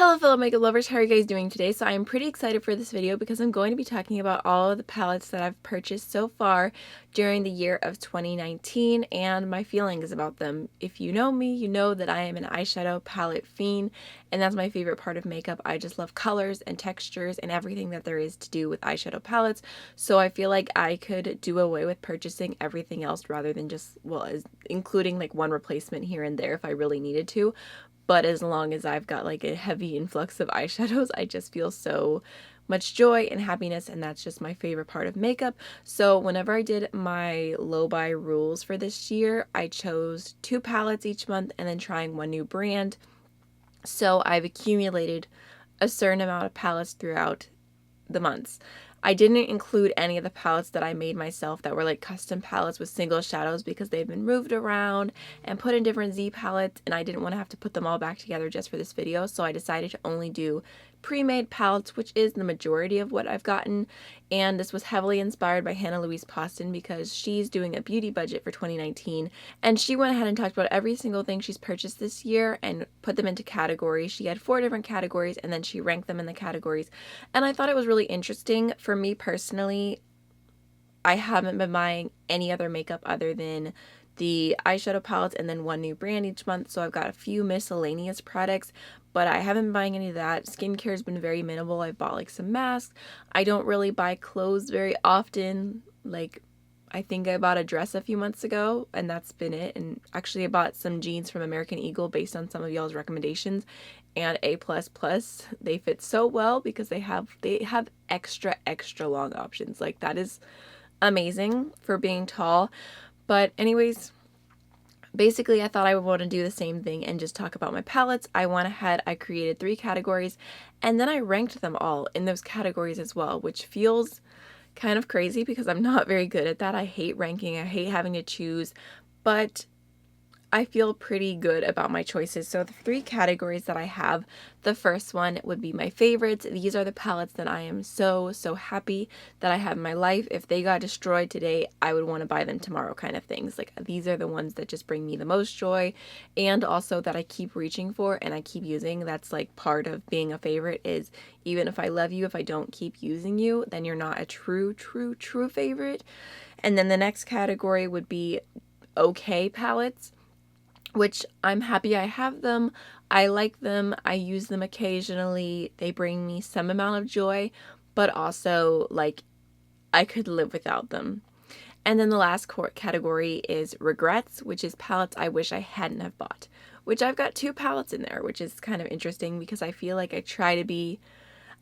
Hello fellow makeup lovers, how are you guys doing today? So I am pretty excited for this video because I'm going to be talking about all of the palettes that I've purchased so far during the year of 2019 and my feelings about them. If you know me, you know that I am an eyeshadow palette fiend, and that's my favorite part of makeup. I just love colors and textures and everything that there is to do with eyeshadow palettes, so I feel like I could do away with purchasing everything else rather than just, well, including like one replacement here and there if I really needed to. But as long as I've got like a heavy influx of eyeshadows, I just feel so much joy and happiness, and that's just my favorite part of makeup. So whenever I did my low buy rules for this year, I chose 2 palettes each month and then trying one new brand. So I've accumulated a certain amount of palettes throughout the months. I didn't include any of the palettes that I made myself that were like custom palettes with single shadows because they've been moved around and put in different Z palettes, and I didn't want to have to put them all back together just for this video, so I decided to only do pre-made palettes, which is the majority of what I've gotten. And this was heavily inspired by Hannah Louise Poston because she's doing a beauty budget for 2019, and she went ahead and talked about every single thing she's purchased this year and put them into categories. She had 4 different categories and then she ranked them in the categories, and I thought it was really interesting. For me personally, I haven't been buying any other makeup other than the eyeshadow palettes and then one new brand each month, so I've got a few miscellaneous products, but I haven't been buying any of that. Skincare has been very minimal. I've bought like some masks. I don't really buy clothes very often. Like, I think I bought a dress a few months ago and that's been it. And actually I bought some jeans from American Eagle based on some of y'all's recommendations, and A++. They fit so well because they have extra long options. Like, that is amazing for being tall. But anyways, basically I thought I would want to do the same thing and just talk about my palettes. I went ahead, I created 3 categories, and then I ranked them all in those categories as well, which feels kind of crazy because I'm not very good at that. I hate ranking, I hate having to choose, but I feel pretty good about my choices. So the 3 categories that I have, the first one would be my favorites. These are the palettes that I am so happy that I have in my life. If they got destroyed today, I would want to buy them tomorrow kind of things. Like, these are the ones that just bring me the most joy, and also that I keep reaching for and I keep using. That's like part of being a favorite, is even if I love you, if I don't keep using you, then you're not a true favorite. And then the next category would be okay palettes, which I'm happy I have them. I like them. I use them occasionally. They bring me some amount of joy, but also, like, I could live without them. And then the last category is regrets, which is palettes I wish I hadn't have bought, which I've got 2 palettes in there, which is kind of interesting because I feel like I try to be,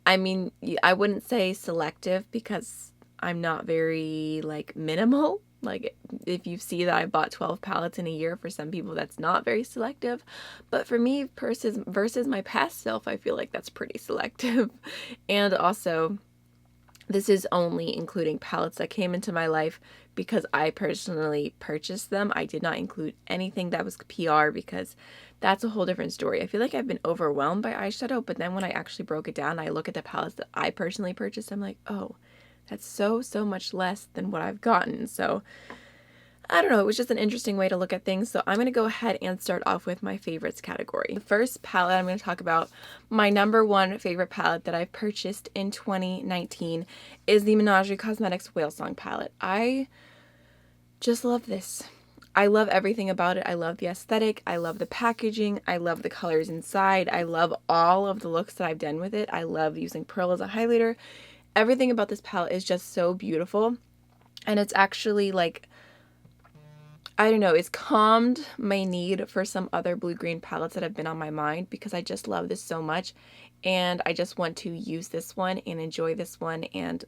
I mean, I wouldn't say selective because I'm not very, like, minimal. Like, if you see that I bought 12 palettes in a year, for some people that's not very selective, but for me versus my past self, I feel like that's pretty selective. And also, this is only including palettes that came into my life because I personally purchased them. I did not include anything that was PR because that's a whole different story. I feel like I've been overwhelmed by eyeshadow, but then when I actually broke it down, I look at the palettes that I personally purchased, I'm like, oh, that's so much less than what I've gotten. So I don't know, it was just an interesting way to look at things. So I'm going to go ahead and start off with my favorites category. The first palette I'm going to talk about, my number 1 favorite palette that I've purchased in 2019 is the Menagerie Cosmetics Whale Song palette. I just love this. I love everything about it. I love the aesthetic. I love the packaging. I love the colors inside. I love all of the looks that I've done with it. I love using pearl as a highlighter. Everything about this palette is just so beautiful, and it's actually, like, I don't know, it's calmed my need for some other blue-green palettes that have been on my mind because I just love this so much, and I just want to use this one and enjoy this one. And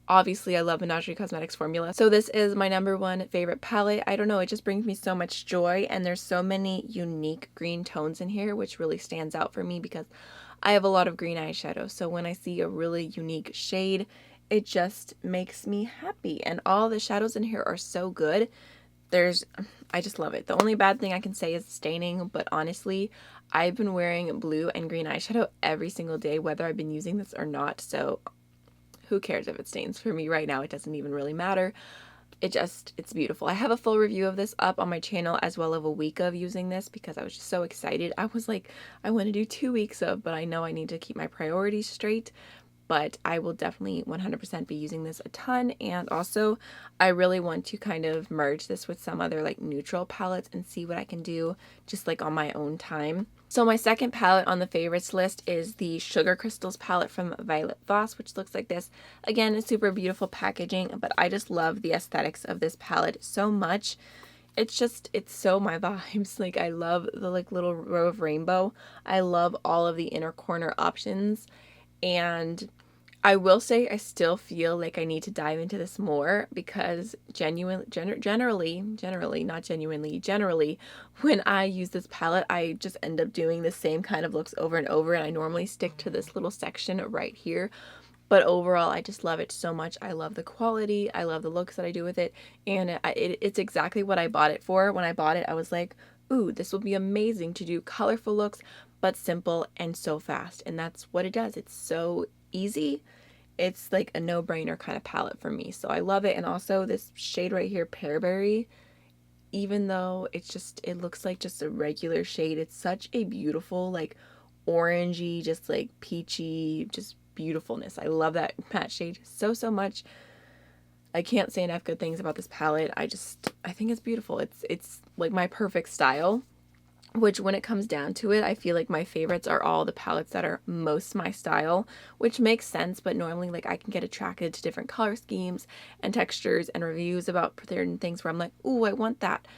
obviously I love Menagerie Cosmetics formula, so this is my number 1 favorite palette. I don't know, it just brings me so much joy, and there's so many unique green tones in here, which really stands out for me because I have a lot of green eyeshadow, so when I see a really unique shade, it just makes me happy. And all the shadows in here are so good. I just love it. The only bad thing I can say is staining, but honestly, I've been wearing blue and green eyeshadow every single day, whether I've been using this or not, so who cares if it stains? For me right now, it doesn't even really matter. it's beautiful. I have a full review of this up on my channel, as well as a week of using this, because I was just so excited. I was like, I want to do 2 weeks of, but I know I need to keep my priorities straight. But I will definitely 100% be using this a ton. And also, I really want to kind of merge this with some other like neutral palettes and see what I can do just like on my own time. So my second palette on the favorites list is the Sugar Crystals palette from Violet Voss, which looks like this. Again, it's super beautiful packaging, but I just love the aesthetics of this palette so much. It's so my vibes. Like, I love the like little row of rainbow. I love all of the inner corner options. And I will say I still feel like I need to dive into this more, because generally, when I use this palette, I just end up doing the same kind of looks over and over, and I normally stick to this little section right here. But overall, I just love it so much. I love the quality. I love the looks that I do with it. And it's exactly what I bought it for. When I bought it, I was like, ooh, this will be amazing to do colorful looks, but simple and so fast. And that's what it does. It's so easy. It's like a no-brainer kind of palette for me. So I love it. And also this shade right here, Pearberry, even though it looks like just a regular shade, it's such a beautiful, like orangey, just like peachy, just beautifulness. I love that matte shade so much. I can't say enough good things about this palette. I think it's beautiful. It's like my perfect style, which when it comes down to it, I feel like my favorites are all the palettes that are most my style, which makes sense. But normally, like, I can get attracted to different color schemes and textures and reviews about certain things where I'm like, ooh, I want that.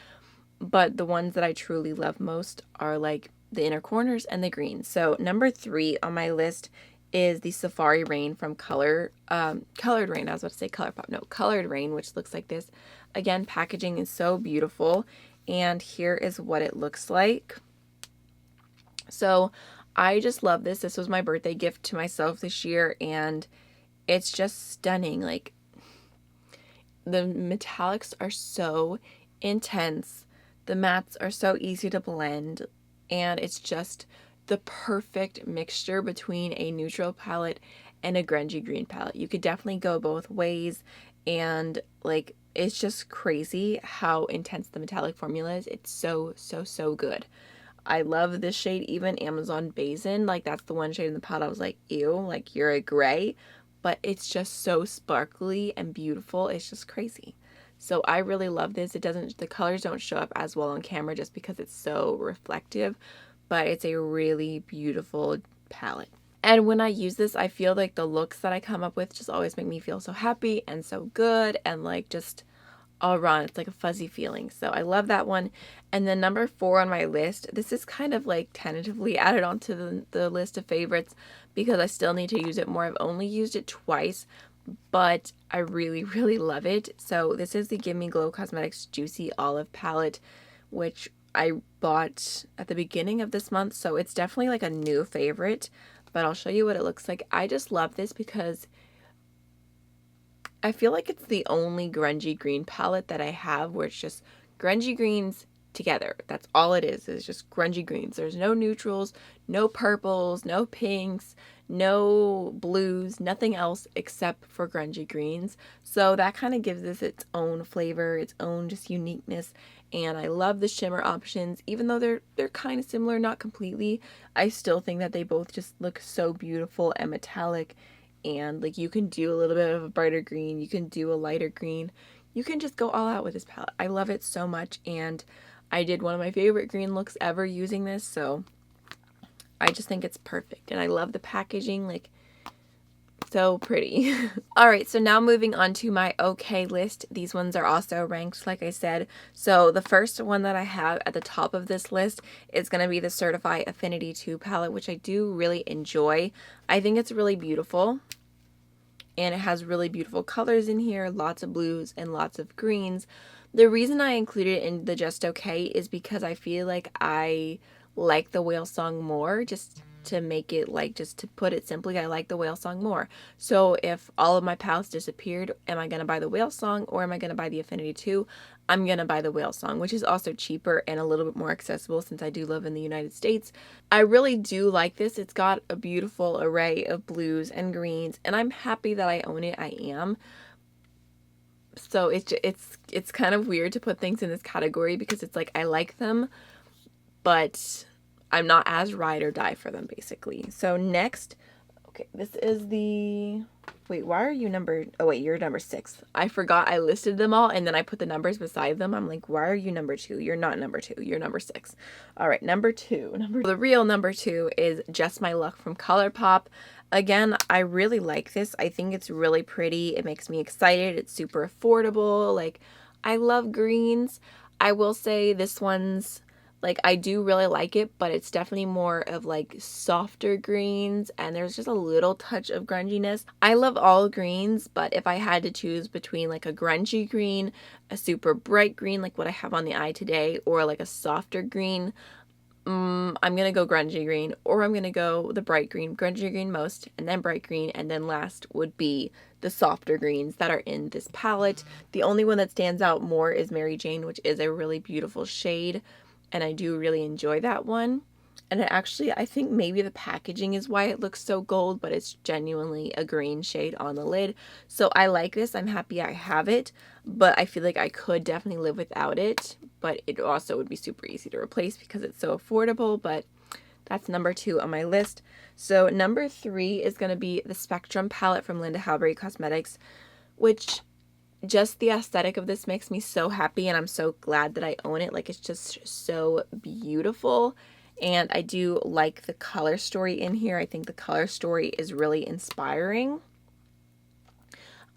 But the ones that I truly love most are like the inner corners and the greens. So number 3 on my list is the Safari Rain from Colored Rain. I was about to say ColourPop. No, Colored Rain, which looks like this. Again, packaging is so beautiful. And here is what it looks like. So I just love this. This was my birthday gift to myself this year, and it's just stunning. Like, the metallics are so intense. The mattes are so easy to blend, and it's just the perfect mixture between a neutral palette and a grungy green palette. You could definitely go both ways, and like, it's just crazy how intense the metallic formula is. It's so good. I love this shade. Even Amazon Basin, like, that's the one shade in the palette I was like, ew, like, you're a gray, but it's just so sparkly and beautiful. It's just crazy. So I really love this. The colors don't show up as well on camera just because it's so reflective, but it's a really beautiful palette. And when I use this, I feel like the looks that I come up with just always make me feel so happy and so good, and like just all around, it's like a fuzzy feeling. So I love that one. And then number 4 on my list, this is kind of like tentatively added onto the list of favorites because I still need to use it more. I've only used it twice, but I really love it. So this is the Gimme Glow Cosmetics Juicy Olive palette, which I bought at the beginning of this month. So it's definitely like a new favorite, but I'll show you what it looks like. I just love this because I feel like it's the only grungy green palette that I have where it's just grungy greens together. That's all it is. It's just grungy greens. There's no neutrals, no purples, no pinks, no blues, nothing else except for grungy greens. So that kind of gives this its own flavor, its own just uniqueness. And I love the shimmer options. Even though they're kind of similar, not completely, I still think that they both just look so beautiful and metallic. And like, you can do a little bit of a brighter green, you can do a lighter green, you can just go all out with this palette. I love it so much, and I did one of my favorite green looks ever using this, so I just think it's perfect. And I love the packaging, like, so pretty. Alright, so now moving on to my okay list. These ones are also ranked, like I said. So the first one that I have at the top of this list is going to be the Certify Affinity 2 palette, which I do really enjoy. I think it's really beautiful, and it has really beautiful colors in here, lots of blues and lots of greens. The reason I included it in the Just Okay is because I feel like I like the Whale Song more. Just to make it, like, just to put it simply, I like the Whale Song more. So if all of my palettes disappeared, am I going to buy the Whale Song or am I going to buy the Affinity 2? I'm going to buy the Whale Song, which is also cheaper and a little bit more accessible since I do live in the United States. I really do like this. It's got a beautiful array of blues and greens, and I'm happy that I own it. I am. So it's kind of weird to put things in this category because it's like I like them, but I'm not as ride or die for them, basically. So next, okay, this is the, wait, why are you numbered? Oh wait, you're number 6. I forgot I listed them all and then I put the numbers beside them. I'm like, why are you number 2? You're not number 2, you're number 6. All right, number 2. The real number 2 is Just My Luck from ColourPop. Again, I really like this. I think it's really pretty. It makes me excited. It's super affordable. Like, I love greens. I will say this one's, like, I do really like it, but it's definitely more of like softer greens and there's just a little touch of grunginess. I love all greens, but if I had to choose between like a grungy green, a super bright green like what I have on the eye today, or like a softer green, I'm gonna go grungy green, or I'm gonna go the bright green. Grungy green most, and then bright green, and then last would be the softer greens that are in this palette. The only one that stands out more is Mary Jane, which is a really beautiful shade, and I do really enjoy that one. And it actually, I think maybe the packaging is why it looks so gold, but it's genuinely a green shade on the lid. So I like this. I'm happy I have it, but I feel like I could definitely live without it. But it also would be super easy to replace because it's so affordable. But that's number 2 on my list. So number 3 is going to be the Spectrum palette from Linda Halberry Cosmetics, which just the aesthetic of this makes me so happy, and I'm so glad that I own it. Like, it's just so beautiful. And I do like the color story in here. I think the color story is really inspiring.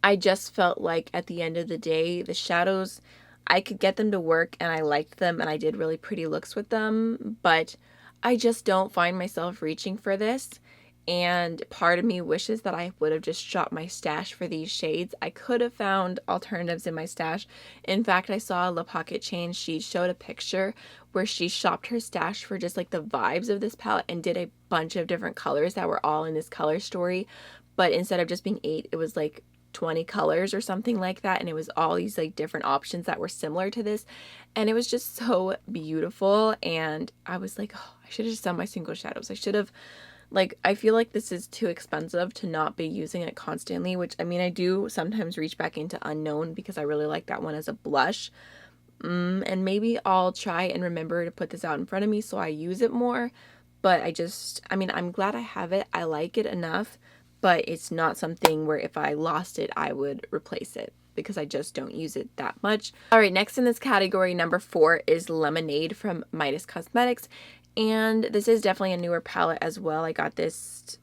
I just felt like at the end of the day, the shadows, I could get them to work and I liked them and I did really pretty looks with them, but I just don't find myself reaching for this. And part of me wishes that I would have just shopped my stash for these shades. I could have found alternatives in my stash. In fact, I saw La Pocket Change. She showed a picture where she shopped her stash for just like the vibes of this palette and did a bunch of different colors that were all in this color story. But instead of just being 8, it was like 20 colors or something like that, and it was all these like different options that were similar to this, and it was just so beautiful. And I was like, oh, I should have just done my single shadows. I should have, like, I feel like this is too expensive to not be using it constantly, which, I mean, I do sometimes reach back into Unknown because I really like that one as a blush. And maybe I'll try and remember to put this out in front of me so I use it more. But I mean, I'm glad I have it. I like it enough, but it's not something where if I lost it, I would replace it because I just don't use it that much. All right, next in this category, number 4 is Lemonade from Midas Cosmetics. And this is definitely a newer palette as well. I got this,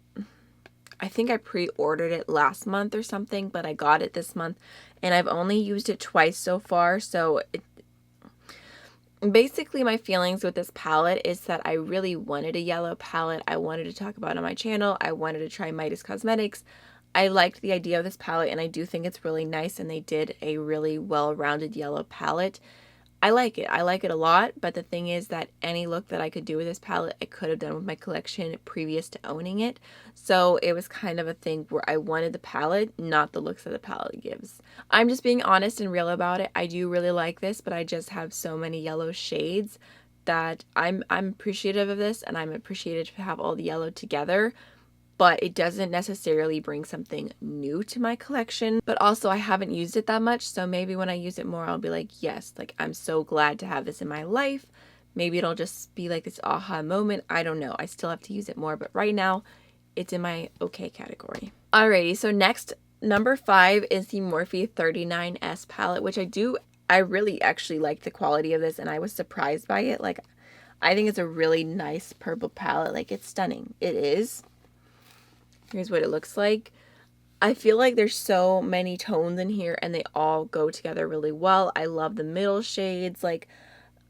I think I pre-ordered it last month or something, but I got it this month and I've only used it twice so far. So basically my feelings with this palette is that I really wanted a yellow palette. I wanted to talk about it on my channel. I wanted to try Midas Cosmetics. I liked the idea of this palette and I do think it's really nice, and they did a really well-rounded yellow palette. I like it. I like it a lot, but the thing is that any look that I could do with this palette, I could have done with my collection previous to owning it. So it was kind of a thing where I wanted the palette, not the looks that the palette gives. I'm just being honest and real about it. I do really like this, but I just have so many yellow shades that I'm appreciative of this, and I'm appreciative to have all the yellow together. But it doesn't necessarily bring something new to my collection. But also I haven't used it that much, so maybe when I use it more, I'll be like, yes, like I'm so glad to have this in my life. Maybe it'll just be like this aha moment. I don't know. I still have to use it more, but right now it's in my okay category. Alrighty, so next, number 5 is the Morphe 39S palette, which I really actually like the quality of this, and I was surprised by it. Like, I think it's a really nice purple palette. Like, it's stunning. It is. Here's what it looks like. I feel like there's so many tones in here and they all go together really well. I love the middle shades. Like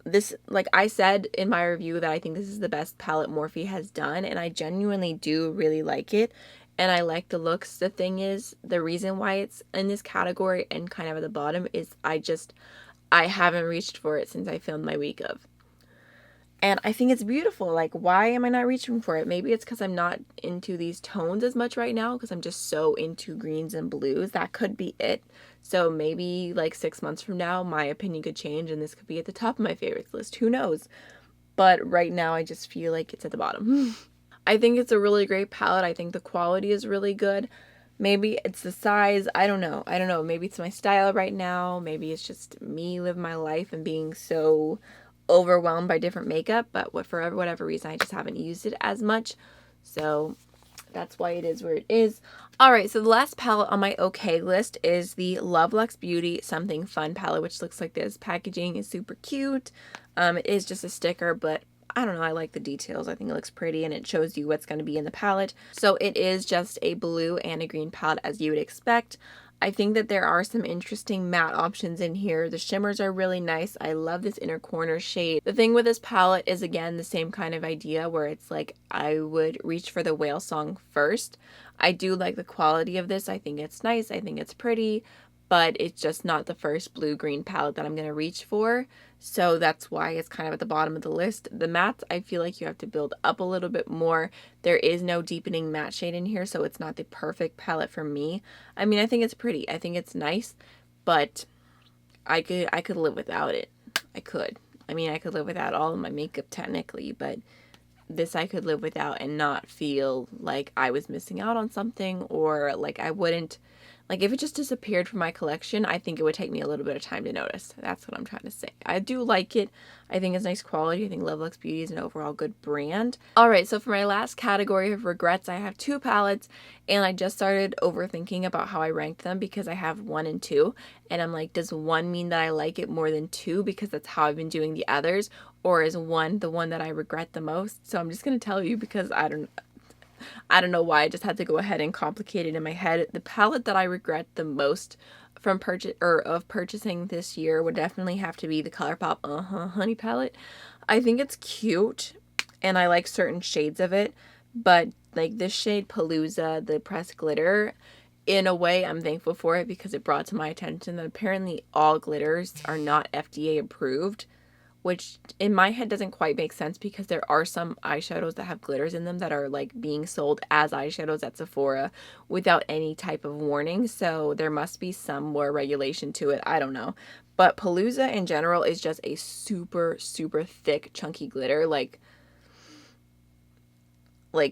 this, like I said in my review that I think this is the best palette Morphe has done, and I genuinely do really like it. And I like the looks. The thing is, the reason why it's in this category and kind of at the bottom is I haven't reached for it since I filmed my week of. And I think it's beautiful. Like, why am I not reaching for it? Maybe it's because I'm not into these tones as much right now because I'm just so into greens and blues. That could be it. So maybe like 6 months from now, my opinion could change and this could be at the top of my favorites list. Who knows? But right now, I just feel like it's at the bottom. I think it's a really great palette. I think the quality is really good. Maybe it's the size. I don't know. Maybe it's my style right now. Maybe it's just me living my life and being so overwhelmed by different makeup. But for whatever reason, I just haven't used it as much. So that's why it is where it is. Alright, so the last palette on my okay list is the Love Luxe Beauty Something Fun palette, which looks like this. Packaging is super cute. It is just a sticker, but I don't know, I like the details. I think it looks pretty and it shows you what's going to be in the palette. So it is just a blue and a green palette as you would expect. I think that there are some interesting matte options in here. The shimmers are really nice. I love this inner corner shade. The thing with this palette is, again, the same kind of idea where it's like I would reach for the whale song first. I do like the quality of this. I think it's nice. I think it's pretty, but it's just not the first blue-green palette that I'm going to reach for. So that's why it's kind of at the bottom of the list. The mattes, I feel like you have to build up a little bit more. There is no deepening matte shade in here, so it's not the perfect palette for me. I mean, I think it's pretty. I think it's nice, but I could live without it. I could. I mean, I could live without all of my makeup technically, but this I could live without and not feel like I was missing out on something, or like I wouldn't, like if it just disappeared from my collection, I think it would take me a little bit of time to notice. That's what I'm trying to say. I do like it. I think it's nice quality. I think Love Luxe Beauty is an overall good brand. Alright, so for my last category of regrets, I have two palettes, and I just started overthinking about how I ranked them because I have 1 and 2, and I'm like, does 1 mean that I like it more than 2 because that's how I've been doing the others, or is 1 the one that I regret the most? So I'm just going to tell you because I don't know why. I just had to go ahead and complicate it in my head. The palette that I regret the most from purchasing this year would definitely have to be the ColourPop Honey palette. I think it's cute and I like certain shades of it, but like this shade Palooza, the pressed glitter, in a way I'm thankful for it because it brought to my attention that apparently all glitters are not FDA approved, which in my head doesn't quite make sense because there are some eyeshadows that have glitters in them that are like being sold as eyeshadows at Sephora without any type of warning. So there must be some more regulation to it. I don't know. But Palooza in general is just a super, super thick, chunky glitter. Like,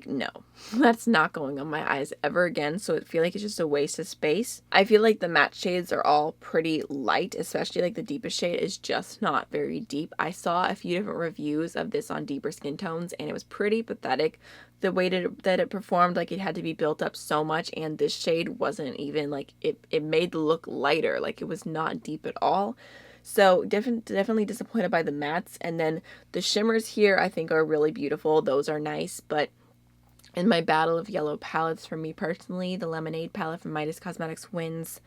no, that's not going on my eyes ever again, so I feel like it's just a waste of space. I feel like the matte shades are all pretty light, especially like the deepest shade is just not very deep. I saw a few different reviews of this on deeper skin tones, and it was pretty pathetic the way that it performed. Like, it had to be built up so much, and this shade wasn't even, like, it made the look lighter. Like, it was not deep at all. So definitely disappointed by the mattes. And then the shimmers here I think are really beautiful. Those are nice, but in my battle of yellow palettes, for me personally, the Lemonade palette from Midas Cosmetics wins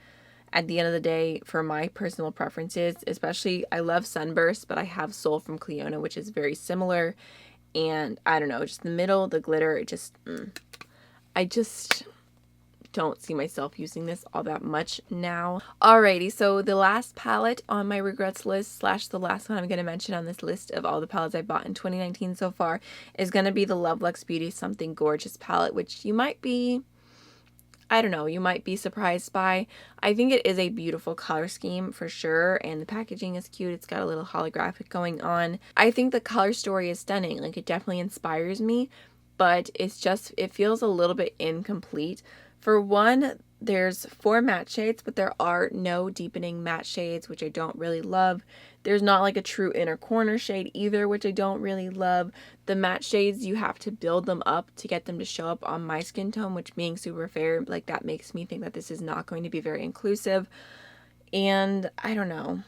at the end of the day for my personal preferences. Especially, I love Sunburst, but I have Soul from Cliona, which is very similar. And I don't know, just the middle, the glitter, it just, I just don't see myself using this all that much now. Alrighty, so the last palette on my regrets list, / the last one I'm going to mention on this list of all the palettes I bought in 2019 so far, is going to be the Love Luxe Beauty Something Gorgeous palette, which you might be, I don't know, you might be surprised by. I think it is a beautiful color scheme for sure, and the packaging is cute. It's got a little holographic going on. I think the color story is stunning. Like, it definitely inspires me, but it's just, it feels a little bit incomplete. For one, there's 4 matte shades, but there are no deepening matte shades, which I don't really love. There's not like a true inner corner shade either, which I don't really love. The matte shades, you have to build them up to get them to show up on my skin tone, which being super fair, like, that makes me think that this is not going to be very inclusive. And I don't know.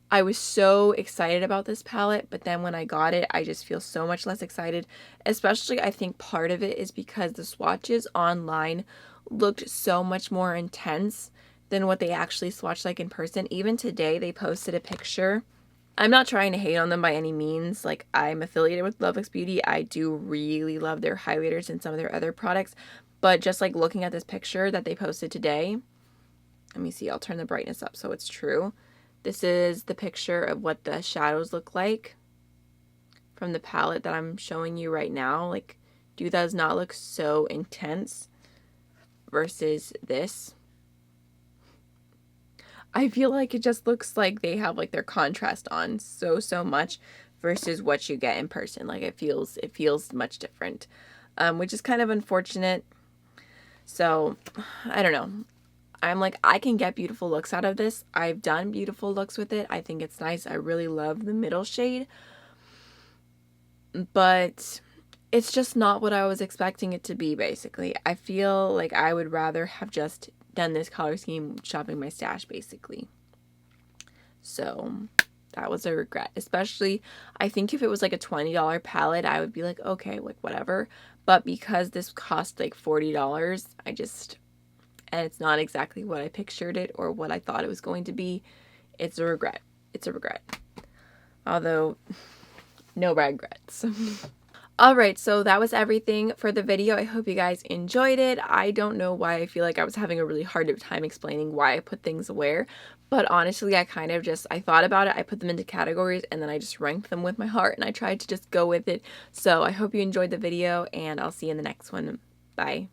I was so excited about this palette, but then when I got it, I just feel so much less excited. Especially, I think part of it is because the swatches online looked so much more intense than what they actually swatched like in person. Even today, they posted a picture. I'm not trying to hate on them by any means. Like, I'm affiliated with Love Luxe Beauty. I do really love their highlighters and some of their other products. But just like looking at this picture that they posted today, let me see, I'll turn the brightness up so it's true. This is the picture of what the shadows look like from the palette that I'm showing you right now. Like, does not look so intense versus this. I feel like it just looks like they have like their contrast on so much versus what you get in person. Like, it feels much different, which is kind of unfortunate. So, I don't know. I'm like, I can get beautiful looks out of this. I've done beautiful looks with it. I think it's nice. I really love the middle shade. But it's just not what I was expecting it to be, basically. I feel like I would rather have just done this color scheme shopping my stash, basically. So that was a regret. Especially, I think if it was like a $20 palette, I would be like, okay, like whatever. But because this cost like $40, and it's not exactly what I pictured it or what I thought it was going to be, it's a regret. It's a regret. Although, no regrets. Alright, so that was everything for the video. I hope you guys enjoyed it. I don't know why I feel like I was having a really hard time explaining why I put things where, but honestly, I thought about it, I put them into categories, and then I just ranked them with my heart, and I tried to just go with it. So I hope you enjoyed the video, and I'll see you in the next one. Bye.